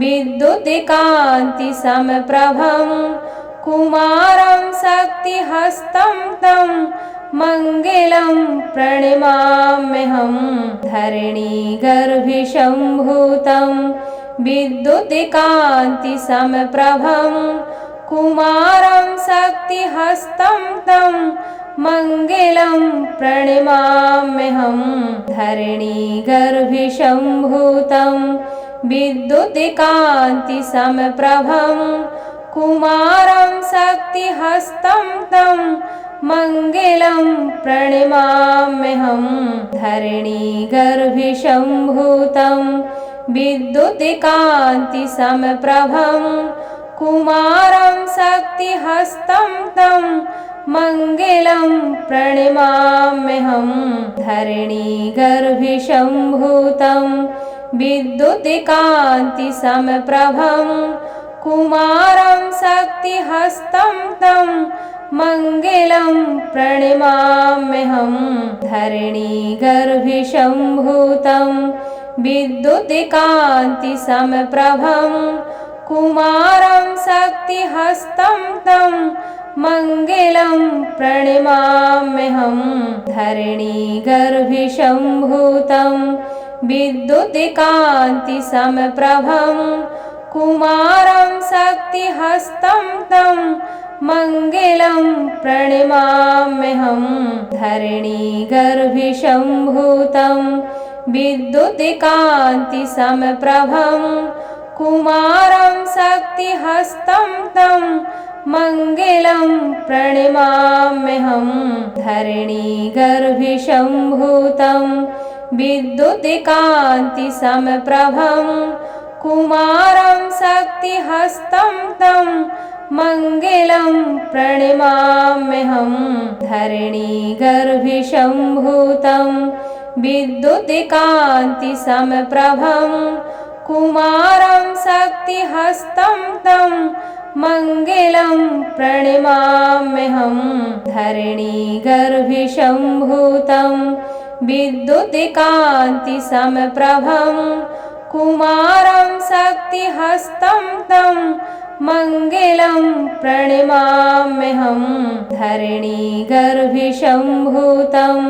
विद्युत्कान्तिसमप्रभं कुमारं शक्तिहस्तं तं मङ्गलं प्रणमाम्यहं धरणीगर्भिसम्भूतं विद्युत्कान्तिसमप्रभं कुमारं शक्तिहस्तं तं मङ्गलं प्रणमाम्यहं धरणीगर्भिसम्भूतं विद्युत्कान्तिसमप्रभं कुमारं शक्तिहस्तं तं मङ्गलं प्रणमाम्यहं धरणीगर्भिसम्भूतं विद्युत्कान्तिसमप्रभं कुमारं शक्तिहस्तं तं मङ्गलं प्रणमाम्यहं धरणीगर्भिसम्भूतं विद्युत्कान्तिसमप्रभं कुमारं शक्तिहस्तं तं मङ्गलं प्रणमाम्यहं धरणीगर्भिसम्भूतं विद्युत्कान्तिसमप्रभं कुमारं शक्तिहस्तं तं मङ्गलं प्रणमाम्यहं धरणीगर्भिसम्भूतं विद्युत्कान्तिसमप्रभं कुमारं शक्तिहस्तं तं मङ्गलं प्रणमाम्यहं धरणीगर्भिसम्भूतं विद्युत्कान्तिसमप्रभं कुमारं शक्तिहस्तं तं मङ्गलं प्रणमाम्यहं धरणीगर्भिसम्भूतं विद्युत्कान्तिसमप्रभं कुमारं शक्तिहस्तं तं मङ्गलं प्रणमाम्यहं धरणीगर्भिसम्भूतं विद्युत्कान्तिसमप्रभं कुमारं शक्तिहस्तं तं मङ्गलं प्रणमाम्यहं धरणीगर्भिसम्भूतं विद्युत्कान्तिसमप्रभं कुमारं शक्तिहस्तं तं मङ्गलं प्रणमाम्यहं धरणीगर्भिसम्भूतं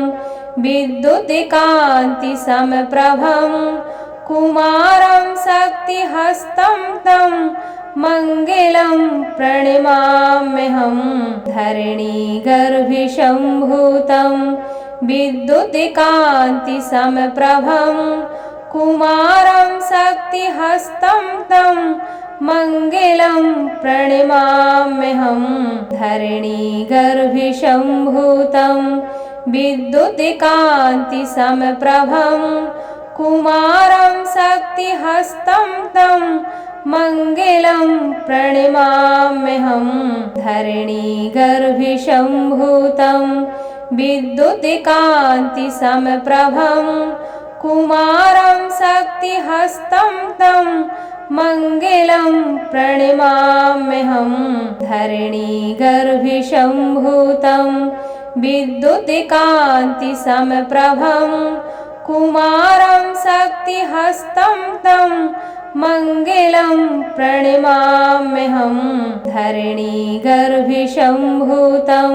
विद्युत्कान्तिसमप्रभं कुमारं शक्तिहस्तं तं मङ्गलं प्रणमाम्यहं धरणीगर्भिसम्भूतं विद्युत्कान्तिसमप्रभं कुमारं शक्तिहस्तं तं मङ्गलं प्रणमाम्यहं धरणीगर्भिसम्भूतं विद्युत्कान्तिसमप्रभं कुमारं शक्तिहस्तं तं मङ्गलं प्रणमाम्यहं धरणीगर्भिसम्भूतं विद्युत्कान्तिसमप्रभं कुमारं शक्तिहस्तं तं मङ्गलं प्रणमाम्यहं धरणीगर्भिसम्भूतं विद्युत्कान्तिसमप्रभं कुमारं शक्तिहस्तं तं मङ्गलं प्रणमाम्यहं धरणीगर्भिसम्भूतं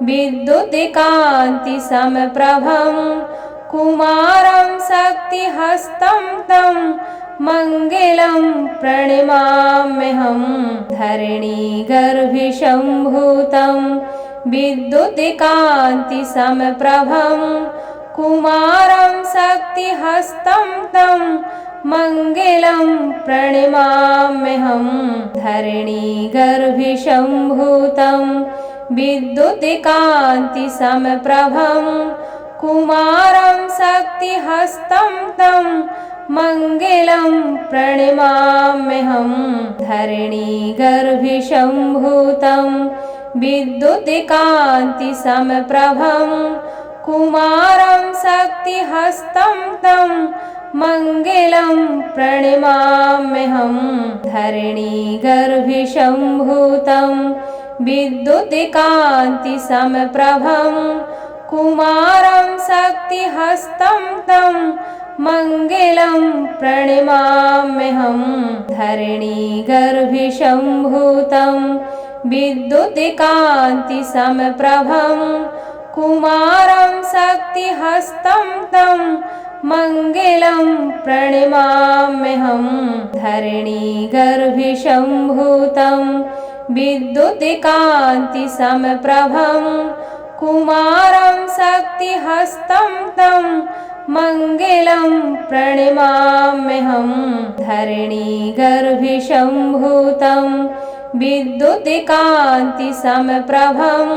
विद्युत्कान्तिसमप्रभं कुमारं शक्तिहस्तं तं मङ्गलं प्रणमाम्यहं धरणीगर्भिसम्भूतं विद्युत्कान्तिसमप्रभं कुमारं शक्तिहस्तं तं मङ्गलं प्रणमाम्यहं धरणीगर्भिसम्भूतं विद्युत्कान्तिसमप्रभं कुमारं शक्तिहस्तं तं मङ्गलं प्रणमाम्यहं धरणीगर्भिसम्भूतं विद्युत्कान्तिसमप्रभं कुमारं शक्तिहस्तं तं मङ्गलं प्रणमाम्यहं धरणीगर्भिसम्भूतं विद्युत्कान्तिसमप्रभं कुमारं शक्तिहस्तं तं मङ्गलं प्रणमाम्यहं धरणीगर्भशम्भूतं विद्युत्कान्तिसमप्रभं कुमारं शक्तिहस्तं तं मङ्गलं प्रणमाम्यहं धरणीगर्भशम्भूतं विद्युत्कान्तिसमप्रभं कुमारं शक्तिहस्तं तं मङ्गलं प्रणमाम्यहं धरणीगर्भशम्भूतं विद्युत्कान्तिसमप्रभं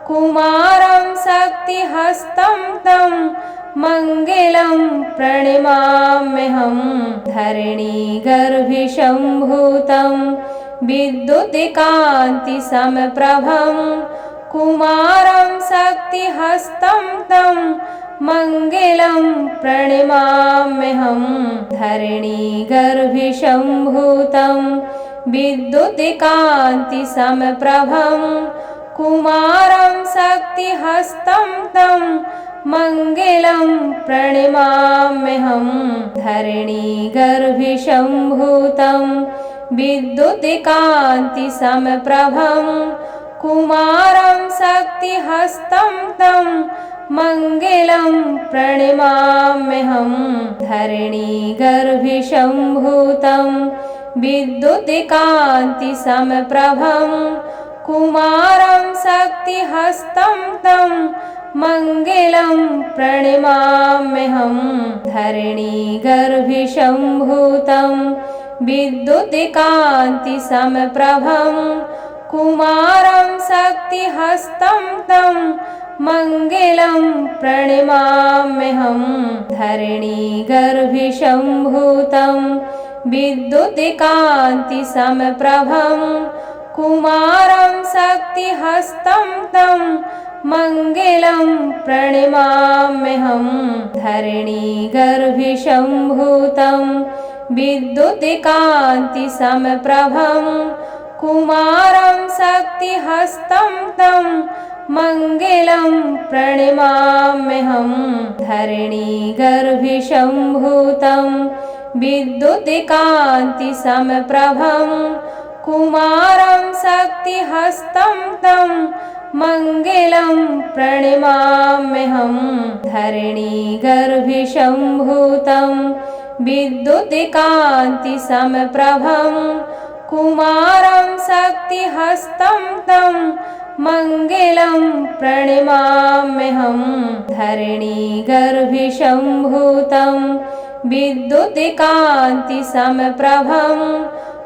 कुमारं शक्तिहस्तं तं मङ्गलं प्रणमाम्यहं धरणीगर्भशम्भूतं विद्युत्कान्तिसमप्रभं कुमारं शक्तिहस्तं तं मङ्गलं प्रणमाम्यहं धरणीगर्भशम्भूतं विद्युत्कान्तिसमप्रभं कुमारं शक्तिहस्तं तं मङ्गलं प्रणमाम्यहं धरणीगर्भशम्भूतं विद्युत्कान्तिसमप्रभं कुमारं शक्तिहस्तं तं मङ्गलं प्रणमाम्यहं धरणीगर्भशम्भूतं विद्युत्कान्तिसमप्रभं कुमारं शक्तिहस्तं तं मङ्गलं प्रणमाम्यहं धरणीगर्भशम्भूतं विद्युत्कान्तिसमप्रभं कुमारं शक्तिहस्तं तं मङ्गलं प्रणमाम्यहं धरणीगर्भशम्भूतं विद्युत्कान्तिसमप्रभं कुमारं शक्तिहस्तं तं मङ्गलं प्रणमाम्यहं धरणीगर्भशम्भूतं विद्युत्कान्तिसमप्रभं कुमारं शक्तिहस्तं तं मङ्गलं प्रणमाम्यहं धरणीगर्भशम्भूतं विद्युत्कान्तिसमप्रभं कुमारं शक्तिहस्तं तं मङ्गलं प्रणमाम्यहं धरणीगर्भशम्भूतं विद्युत्कान्तिसमप्रभं कुमारं शक्तिहस्तं तं मङ्गलं प्रणमाम्यहं धरणीगर्भशम्भूतं विद्युत्कान्तिसमप्रभं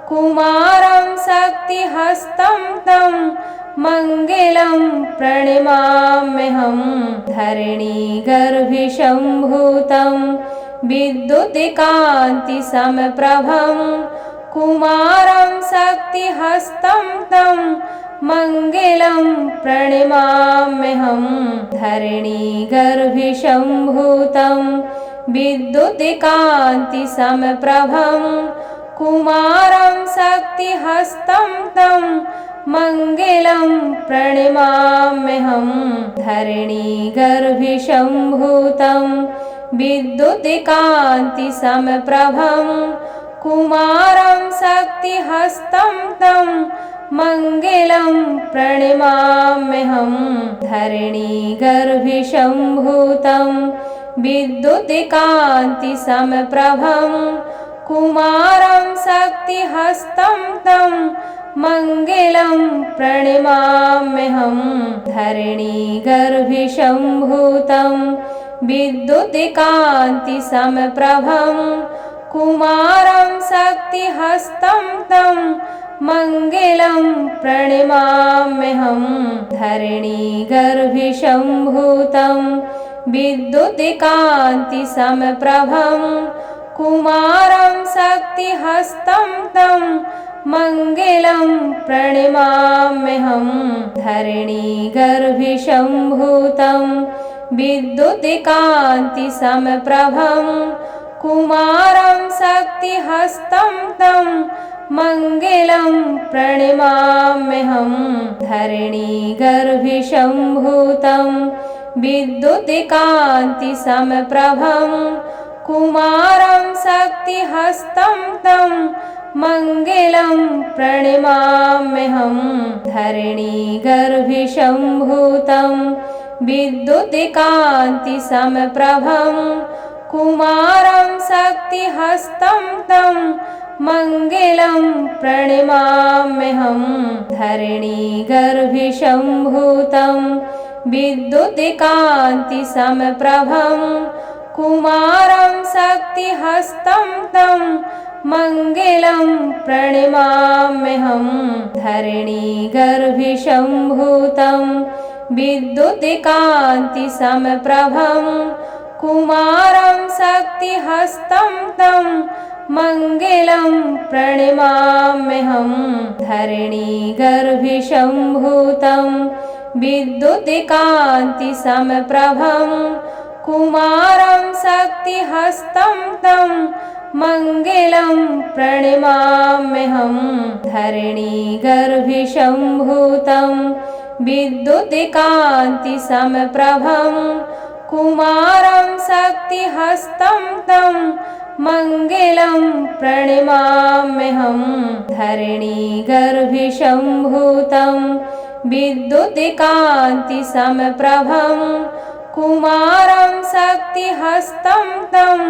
कुमारं शक्तिहस्तं तं मङ्गलं प्रणमाम्यहं धरणीगर्भशम्भूतं विद्युत्कान्तिसमप्रभं कुमारं शक्तिहस्तं तं मङ्गलं प्रणमाम्यहं धरणीगर्भशम्भूतं विद्युत्कान्तिसमप्रभं कुमारं शक्तिहस्तं तं मङ्गलं प्रणमाम्यहं धरणीगर्भशम्भूतं विद्युत्कान्तिसमप्रभं कुमारं शक्तिहस्तं तं मङ्गलं प्रणमाम्यहं धरणीगर्भशम्भूतं विद्युत्कान्तिसमप्रभं कुमारं शक्तिहस्तं तं मङ्गलं प्रणमाम्यहं धरणीगर्भशम्भूतं विद्युत्कान्तिसमप्रभं कुमारं शक्तिहस्तं तं मङ्गलं प्रणमाम्यहं धरणीगर्भशम्भूतं विद्युत्कान्तिसमप्रभं कुमारं शक्तिहस्तं तं मङ्गलं प्रणमाम्यहं धरणीगर्भशम्भूतं विद्युत्कान्तिसमप्रभं कुमारं शक्तिहस्तं तं मङ्गलं प्रणमाम्यहं धरणीगर्भशम्भूतं विद्युत्कान्तिसमप्रभं कुमारं शक्तिहस्तं तं मङ्गलं प्रणमाम्यहं धरणीगर्भशम्भूतं विद्युत्कान्तिसमप्रभं कुमारं शक्तिहस्तं तं मङ्गलं प्रणमाम्यहं धरणीगर्भशम्भूतं विद्युत्कान्तिसमप्रभं कुमारं शक्तिहस्तं तं मङ्गलं प्रणमाम्यहं धरणीगर्भशम्भूतं विद्युत्कान्तिसमप्रभं कुमारं शक्तिहस्तं तं मङ्गलं प्रणमाम्यहं धरणीगर्भशम्भूतं विद्युत्कान्तिसमप्रभं कुमारं शक्तिहस्तं तं मङ्गलं प्रणमाम्यहं धरणीगर्भशम्भूतं विद्युत्कान्तिसमप्रभं कुमारं शक्तिहस्तं तं मङ्गलं प्रणमाम्यहं धरणीगर्भशम्भूतं विद्युत्कान्तिसमप्रभं कुमारं शक्तिहस्तं तं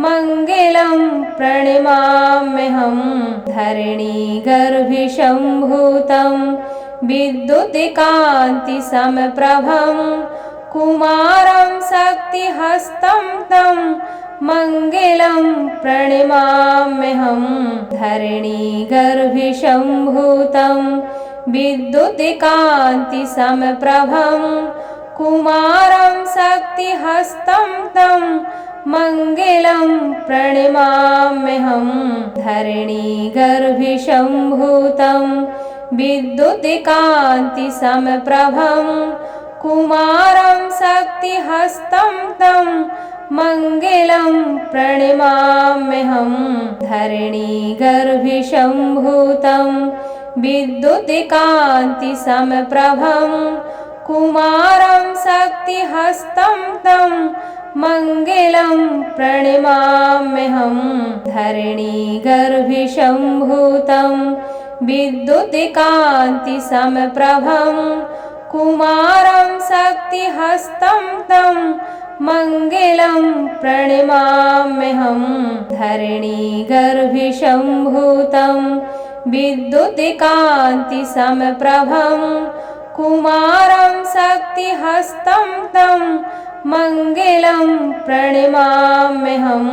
मङ्गलं प्रणमाम्यहं धरणीगर्भशम्भूतं विद्युत्कान्तिसमप्रभं कुमारं शक्तिहस्तं तं मङ्गलं प्रणमाम्यहं धरणीगर्भशम्भूतं विद्युत्कान्तिसमप्रभं कुमारं शक्तिहस्तं तं मङ्गलं प्रणमाम्यहं धरणीगर्भशम्भूतं विद्युत्कान्तिसमप्रभं कुमारं शक्तिहस्तं तं मङ्गलं प्रणमाम्यहं धरणीगर्भशम्भूतं विद्युत्कान्तिसमप्रभं कुमारं शक्तिहस्तं तं मङ्गलं प्रणमाम्यहं धरणीगर्भशम्भूतं विद्युत्कान्तिसमप्रभं कुमारं शक्तिहस्तं तं मङ्गलं प्रणमाम्यहं धरणीगर्भशम्भूतं विद्युत्कान्तिसमप्रभं कुमारं शक्तिहस्तं तं मङ्गलं प्रणमाम्यहं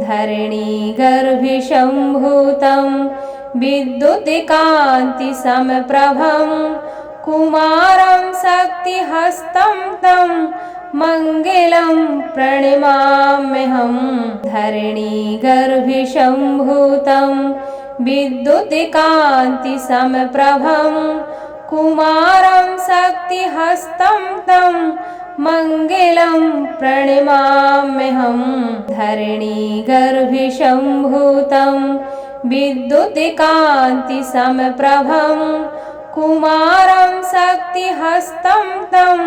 धरणीगर्भशम्भूतं विद्युत्कान्तिसमप्रभं कुमारं शक्तिहस्तं तं मङ्गलं प्रणमाम्यहं धरणीगर्भशम्भूतं विद्युत्कान्तिसमप्रभं कुमारं शक्तिहस्तं तं मङ्गलं प्रणमाम्यहं धरणीगर्भशम्भूतं विद्युत्कान्तिसमप्रभं कुमारं शक्तिहस्तं तं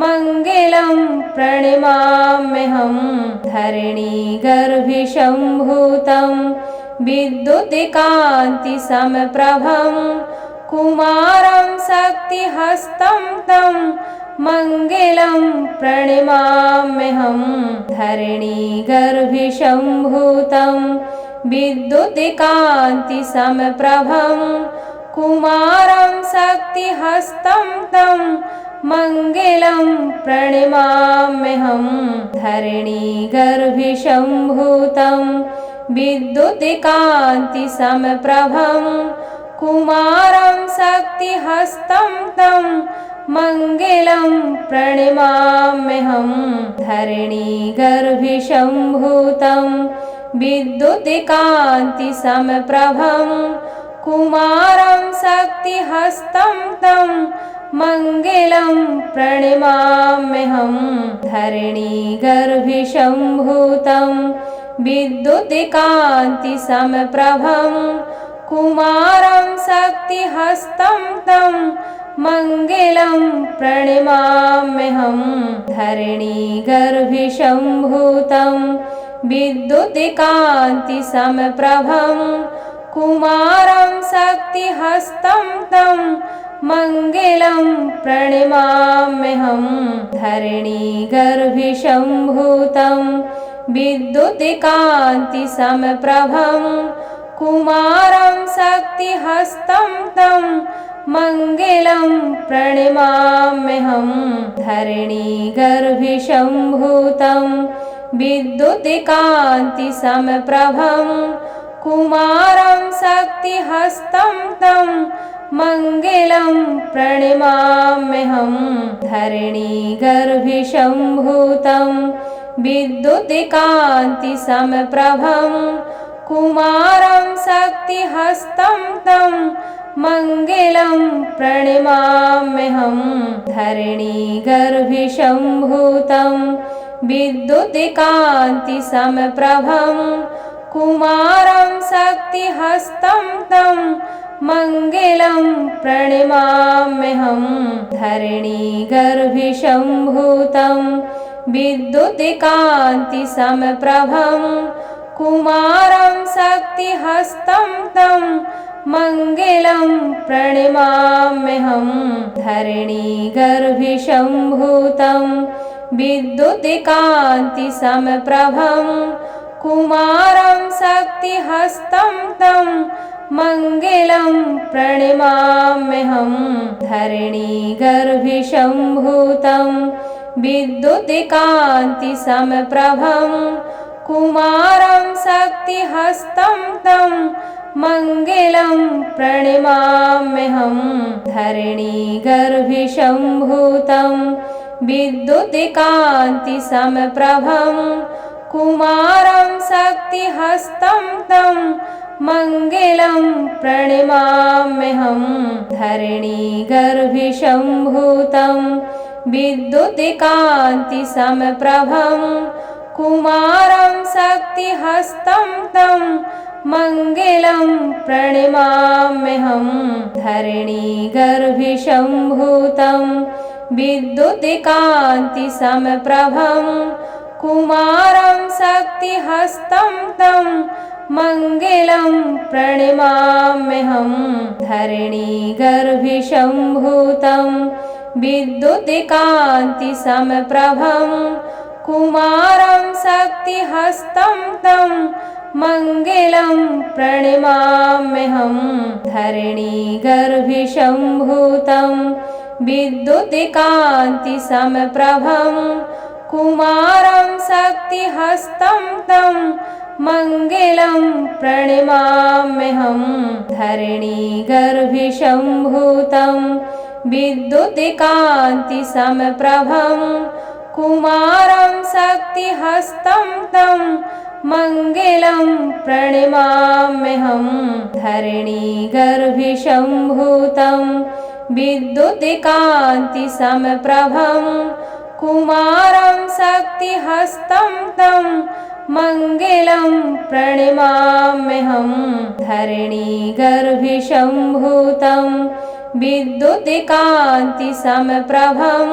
मङ्गलं प्रणमाम्यहं धरणीगर्भशम्भूतं विद्युत्कान्तिसमप्रभं कुमारं शक्तिहस्तं तं मङ्गलं प्रणमाम्यहं धरणीगर्भशम्भूतं विद्युत्कान्तिसमप्रभं कुमारं शक्तिहस्तं तं मङ्गलं प्रणमाम्यहं धरणीगर्भशम्भूतं विद्युत्कान्तिसमप्रभं कुमारं शक्तिहस्तं तं मङ्गलं प्रणमाम्यहं धरणीगर्भशम्भूतं विद्युत्कान्तिसमप्रभं कुमारं शक्तिहस्तं तं मङ्गलं प्रणमाम्यहं धरणीगर्भशम्भूतं विद्युत्कान्तिसमप्रभं कुमारं शक्तिहस्तं तं मङ्गलं प्रणमाम्यहं धरणीगर्भशम्भूतं विद्युत्कान्तिसमप्रभं कुमारं शक्तिहस्तं तं मङ्गलं प्रणमाम्यहं धरणीगर्भिसम्भूतं विद्युत्कान्तिसमप्रभं कुमारं शक्तिहस्तं तं मङ्गलं प्रणमाम्यहं धरणीगर्भिसम्भूतं विद्युत्कान्तिसमप्रभं कुमारं शक्तिहस्तं तं मङ्गलं प्रणमाम्यहं धरणीगर्भिसम्भूतं विद्युत्कान्तिसमप्रभं कुमारं शक्तिहस्तं तं मङ्गलं प्रणमाम्यहं धरणीगर्भिसम्भूतं विद्युत्कान्तिसमप्रभं कुमारं शक्तिहस्तं तं मङ्गलं प्रणमाम्यहं धरणीगर्भिसम्भूतं विद्युत्कान्तिसमप्रभं कुमारं शक्तिहस्तं तं मङ्गलं प्रणमाम्यहं धरणीगर्भिसम्भूतं विद्युत्कान्तिसमप्रभं कुमारं शक्तिहस्तं तं मङ्गलं प्रणमाम्यहं धरणीगर्भिसम्भूतं विद्युत्कान्तिसमप्रभं कुमारं शक्तिहस्तं तं मङ्गलं प्रणमाम्यहं धरणीगर्भिसम्भूतं विद्युत्कान्तिसमप्रभं कुमारं शक्तिहस्तं तं मङ्गलं प्रणमाम्यहं धरणीगर्भिसम्भूतं विद्युत्कान्तिसमप्रभं कुमारं शक्तिहस्तं तं मङ्गलं प्रणमाम्यहं धरणीगर्भिसम्भूतं विद्युत्कान्तिसमप्रभं कुमारं शक्तिहस्तं तं मङ्गलं प्रणमाम्यहं धरणीगर्भिसम्भूतं विद्युत्कान्तिसमप्रभं कुमारं शक्तिहस्तं तं मङ्गलं प्रणमाम्यहं धरणीगर्भिसम्भूतं विद्युत्कान्तिसमप्रभं कुमारं शक्तिहस्तं तं मङ्गलं प्रणमाम्यहं धरणीगर्भिसम्भूतं विद्युत्कान्तिसमप्रभं कुमारं शक्तिहस्तं तं मङ्गलं प्रणमाम्यहं धरणीगर्भिसम्भूतं विद्युत्कान्तिसमप्रभं कुमारं शक्तिहस्तं तं मङ्गलं प्रणमाम्यहं धरणीगर्भिसम्भूतं विद्युत्कान्तिसमप्रभं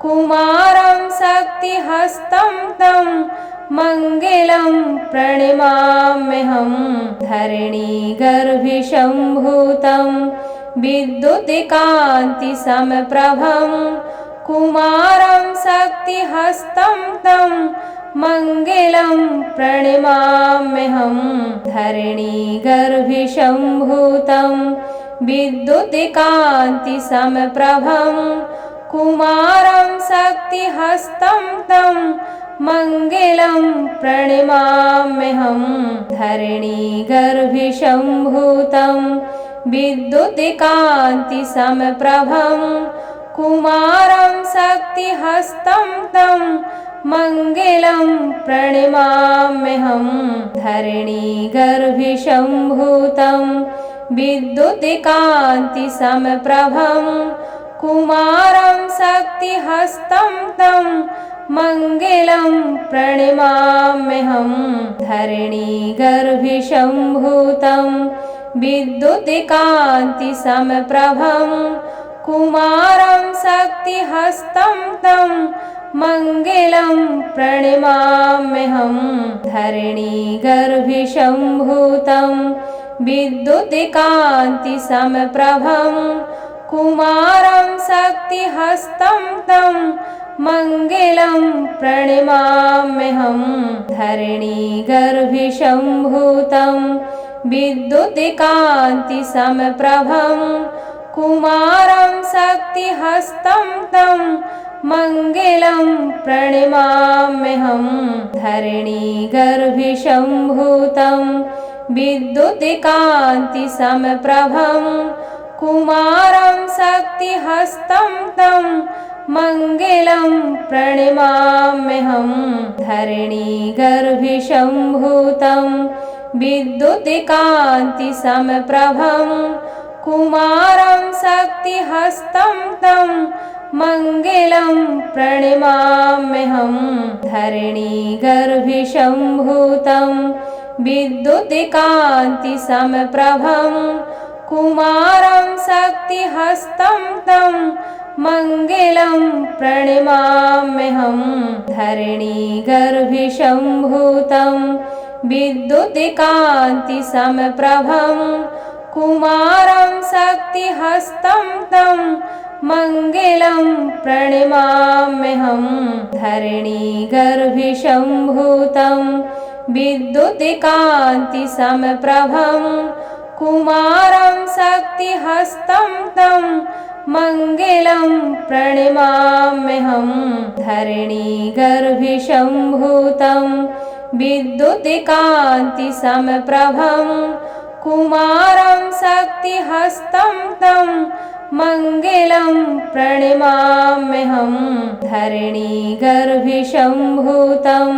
कुमारं शक्तिहस्तं तं मङ्गलं प्रणमाम्यहं धरणीगर्भिसम्भूतं विद्युत्कान्तिसमप्रभं कुमारं शक्तिहस्तं तं मङ्गलं प्रणमाम्यहं धरणीगर्भिसम्भूतं विद्युत्कान्तिसमप्रभं कुमारं शक्तिहस्तं तं मङ्गलं प्रणमाम्यहं धरणीगर्भिसम्भूतं विद्युत्कान्तिसमप्रभं कुमारं शक्तिहस्तं तं मङ्गलं प्रणमाम्यहं धरणीगर्भिसम्भूतं विद्युत्कान्तिसमप्रभं कुमारं शक्तिहस्तं तं मङ्गलं प्रणमाम्यहं धरणीगर्भिसम्भूतं विद्युत्कान्तिसमप्रभं कुमारं शक्तिहस्तं तं मङ्गलं प्रणमाम्यहं धरणीगर्भिशम्भूतं विद्युत्कान्तिसमप्रभं कुमारं शक्तिहस्तं तं मङ्गलं प्रणमाम्यहं धरणीगर्भिशम्भूतं विद्युत्कान्तिसमप्रभं कुमारं शक्तिहस्तं तं मङ्गलं प्रणमाम्यहं धरणीगर्भिशम्भूतं विद्युत्कान्तिसमप्रभं कुमारं शक्तिहस्तं तं मङ्गलं प्रणमाम्यहं धरणीगर्भिशम्भूतं विद्युत्कान्तिसमप्रभं कुमारं शक्तिहस्तं तं मङ्गलं प्रणमाम्यहं धरणीगर्भिशम्भूतं विद्युत्कान्तिसमप्रभं कुमारं शक्तिहस्तं तं मङ्गलं प्रणमाम्यहं धरणीगर्भिशम्भूतं विद्युत्कान्तिसमप्रभं कुमारं शक्तिहस्तं तं मङ्गलं प्रणमाम्यहं धरणीगर्भिशम्भूतं विद्युत्कान्तिसमप्रभं कुमारं शक्तिहस्तं तं मङ्गलं प्रणमाम्यहं धरणीगर्भिशम्भूतं विद्युत्कान्तिसमप्रभं कुमारं शक्तिहस्तं तं मङ्गलं प्रणमाम्यहं धरणीगर्भिशम्भूतं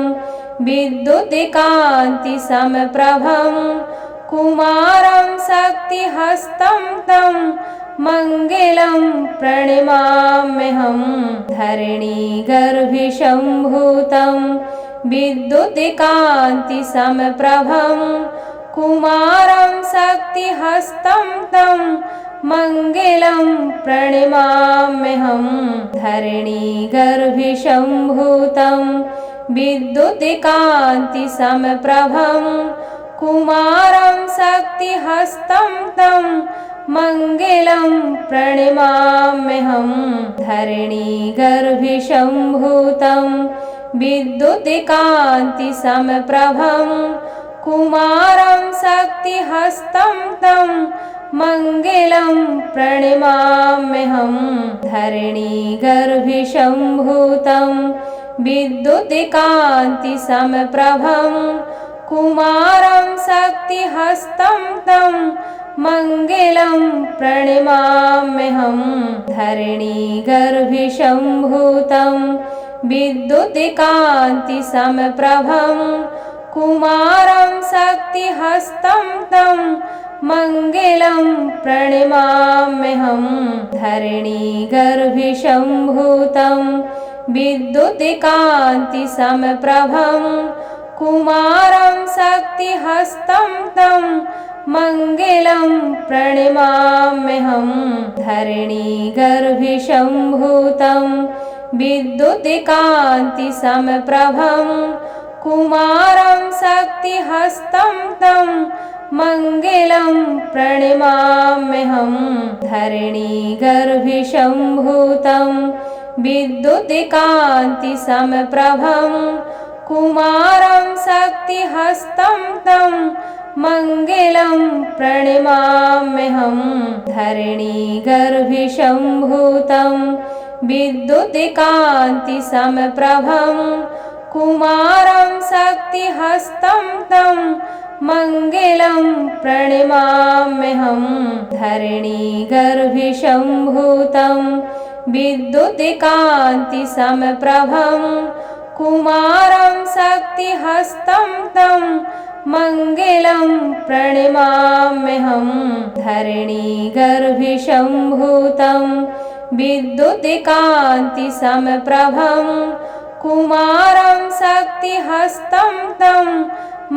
विद्युत्कान्तिसमप्रभं कुमारं शक्तिहस्तं तं मङ्गलं प्रणमाम्यहं धरणीगर्भिशम्भूतं विद्युत्कान्तिसमप्रभं कुमारं शक्तिहस्तं तं मङ्गलं प्रणमाम्यहं धरणीगर्भिशम्भूतं विद्युत्कान्तिसमप्रभं कुमारं शक्तिहस्तं तं मङ्गलं प्रणमाम्यहं धरणीगर्भिशम्भूतं विद्युत्कान्तिसमप्रभं कुमारं शक्तिहस्तं तं मङ्गलं प्रणमाम्यहं धरणीगर्भिशम्भूतं विद्युत्कान्तिसमप्रभं कुमारं शक्तिहस्तं तं मङ्गलं प्रणमाम्यहं धरणीगर्भिशम्भूतं विद्युत्कान्तिसमप्रभं कुमारं शक्तिहस्तं तं मङ्गलं प्रणमाम्यहं धरणीगर्भिशम्भूतं विद्युत्कान्तिसमप्रभं कुमारं शक्तिहस्तं तं मङ्गलं प्रणमाम्यहं धरणीगर्भिशम्भूतं विद्युत्कान्तिसमप्रभं कुमारं शक्तिहस्तं तं मङ्गलं प्रणमाम्यहं धरणीगर्भिशम्भूतं विद्युत्कान्तिसमप्रभं कुमारं शक्तिहस्तं तं मङ्गलं प्रणमाम्यहं धरणीगर्भिशम्भूतं विद्युत्कान्तिसमप्रभं कुमारं शक्तिहस्तं तं मङ्गलं प्रणमाम्यहं धरणीगर्भिशम्भूतं विद्युत्कान्तिसमप्रभं कुमारं शक्तिहस्तं तं मङ्गलं प्रणमाम्यहं धरणीगर्भिशम्भूतं विद्युत्कान्तिसमप्रभं कुमारं शक्तिहस्तं तं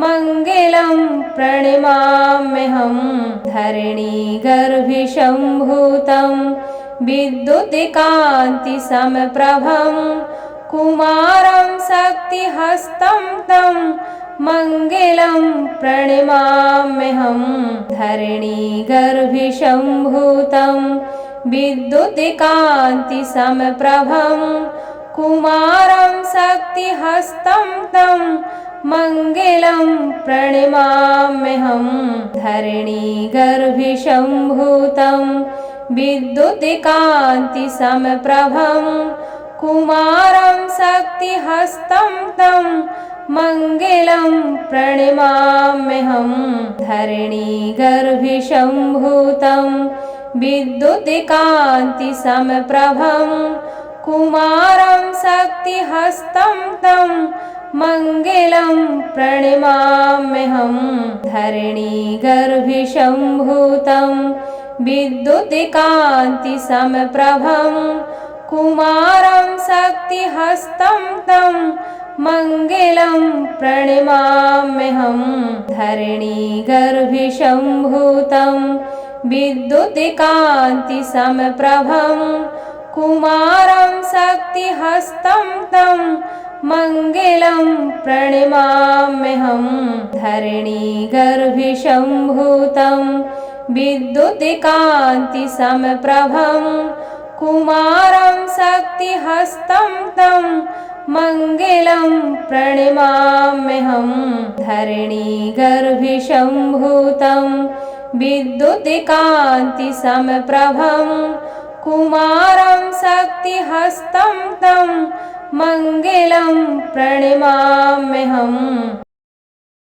मङ्गलं प्रणमाम्यहं धरणीगर्भिशम्भूतं विद्युत्कान्तिसमप्रभं कुमारं शक्तिहस्तं तं मङ्गलं प्रणमाम्यहं धरणीगर्भिशम्भूतं विद्युत्कान्तिसमप्रभं कुमारं शक्तिहस्तं तं मङ्गलं प्रणमाम्यहं धरणीगर्भिशम्भूतं विद्युत्कान्तिसमप्रभं कुमारं शक्तिहस्तं तं मङ्गलं प्रणमाम्यहं धरणीगर्भिशम्भूतं विद्युत्कान्तिसमप्रभं कुमारं शक्तिहस्तं तं मङ्गलं प्रणमाम्यहं धरणीगर्भिशम्भूतं विद्युत्कान्तिसमप्रभं कुमारं शक्तिहस्तं तं मङ्गलं प्रणमाम्यहं धरणीगर्भिशम्भूतं विद्युत्कान्तिसमप्रभं कुमारं शक्तिहस्तं तं मङ्गलं प्रणमाम्यहं धरणीगर्भिशम्भूतं विद्युत्कान्तिसमप्रभं कुमारं शक्तिहस्तं तं मङ्गलं प्रणमाम्यहं धरणीगर्भिशम्भूतं विद्युत्कान्तिसमप्रभं कुमारं शक्तिहस्तं तं मङ्गलं प्रणमाम्यहं धरणीगर्भिशम्भूतं विद्युत्कान्तिसमप्रभं कुमारं शक्तिहस्तं तं मङ्गलं प्रणमाम्यहं धरणीगर्भिशम्भूतं विद्युत्कान्तिसमप्रभं कुमारं शक्तिहस्तं तं मङ्गलं प्रणमाम्यहं